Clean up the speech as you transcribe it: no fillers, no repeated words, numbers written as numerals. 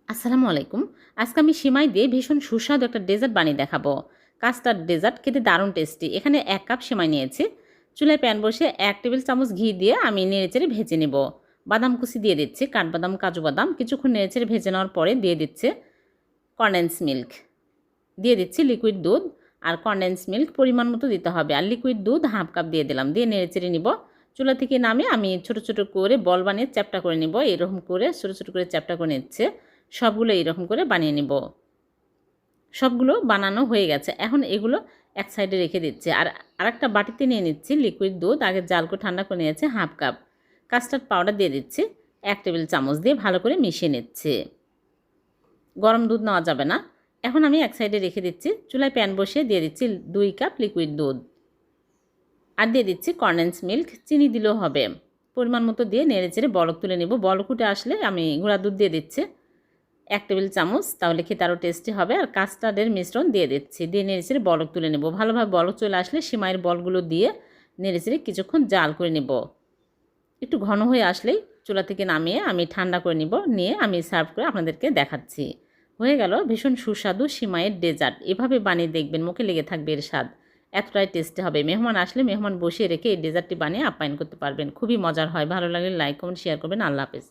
আসসালামু আলাইকুম। আজকে আমি সিমাই দিয়ে ভীষণ সুস্বাদু একটা ডেজার্ট বানিয়ে দেখাবো। কাস্টার্ড ডেজার্ট খেতে দারুণ টেস্টি। এখানে ১ কাপ সিমাই নিয়েছি। চুলায় প্যান বসিয়ে ১ টেবিল চামচ ঘি দিয়ে আমি নেড়েচেড়ে ভেজে নেব। বাদাম কুচি দিয়ে দিচ্ছি, কাঠবাদাম, কাজু বাদাম। কিছুক্ষণ নেড়েচেড়ে ভেজে নেওয়ার পরে দিয়ে দিচ্ছে কনডেন্স মিল্ক। দিয়ে দিচ্ছি লিকুইড দুধ। আর কনডেন্স মিল্ক পরিমাণ মতো দিতে হবে। আর লিকুইড দুধ 1/2 কাপ দিয়ে দিলাম। দিয়ে নেড়েচেড়ে নিব। চুলা থেকে নামিয়ে আমি ছোট, ছোট করে বল বানিয়ে চ্যাপ্টা করে নিব। এরকম করে ছোট, ছোট করে চ্যাপ্টা করে নিচ্ছে। সবগুলো এরকম করে বানিয়ে নিব। সবগুলো বানানো হয়ে গেছে। এখন এগুলো এক সাইডে রেখে দিচ্ছি। আর আরেকটা বাটিতে নিয়ে নিচ্ছি লিকুইড দুধ। আগে জাল করে ঠান্ডা করে নিয়েছি 1/2 কাপ। কাস্টার্ড পাউডার দিয়ে দিচ্ছি 1 টেবিল চামচ দিয়ে ভালো করে মিশিয়ে নিচ্ছি। গরম দুধ নেওয়া যাবে না। এখন আমি এক সাইডে রেখে দিচ্ছি। চুলায় প্যান বসিয়ে দিয়ে দিচ্ছি 2 কাপ লিকুইড দুধ। আর দিয়ে দিচ্ছি কনডেন্স মিল্ক, চিনি দিলেও হবে। পরিমাণ মতো দিয়ে নেড়েচেড়ে বলক তুলে নেব। বলক উঠে আসলে আমি গুঁড়া দুধ দিয়ে দিচ্ছি 1 টেবিল চামচ, তাহলে খেতে আরও টেস্টি হবে। আর কাস্টার্ডের মিশ্রণ দিয়ে দিচ্ছি। দিয়ে নেড়েচেড়ে বলক তুলে নেব। ভালোভাবে বলক চলে আসলে সিমাইয়ের বলগুলো দিয়ে নেড়েচেড়ে কিছুক্ষণ জাল করে নেব। একটু ঘন হয়ে আসলেই চুলা থেকে নামিয়ে আমি ঠান্ডা করে নিয়ে আমি সার্ভ করে আপনাদেরকে দেখাচ্ছি। হয়ে গেল ভীষণ সুস্বাদু সিমাইয়ের ডেজার্ট। এভাবে বানিয়ে দেখবেন, মুখে লেগে থাকবে এর স্বাদ। এতটাই টেস্টি হবে। মেহমান আসলে মেহমান বসিয়ে রেখে এই ডেজার্টটি বানিয়ে আপ্যায়ন করতে পারবেন। খুবই মজার হয়। ভালো লাগলে লাইক, কমেন্ট, শেয়ার করবেন। আল্লাহ হাফেজ।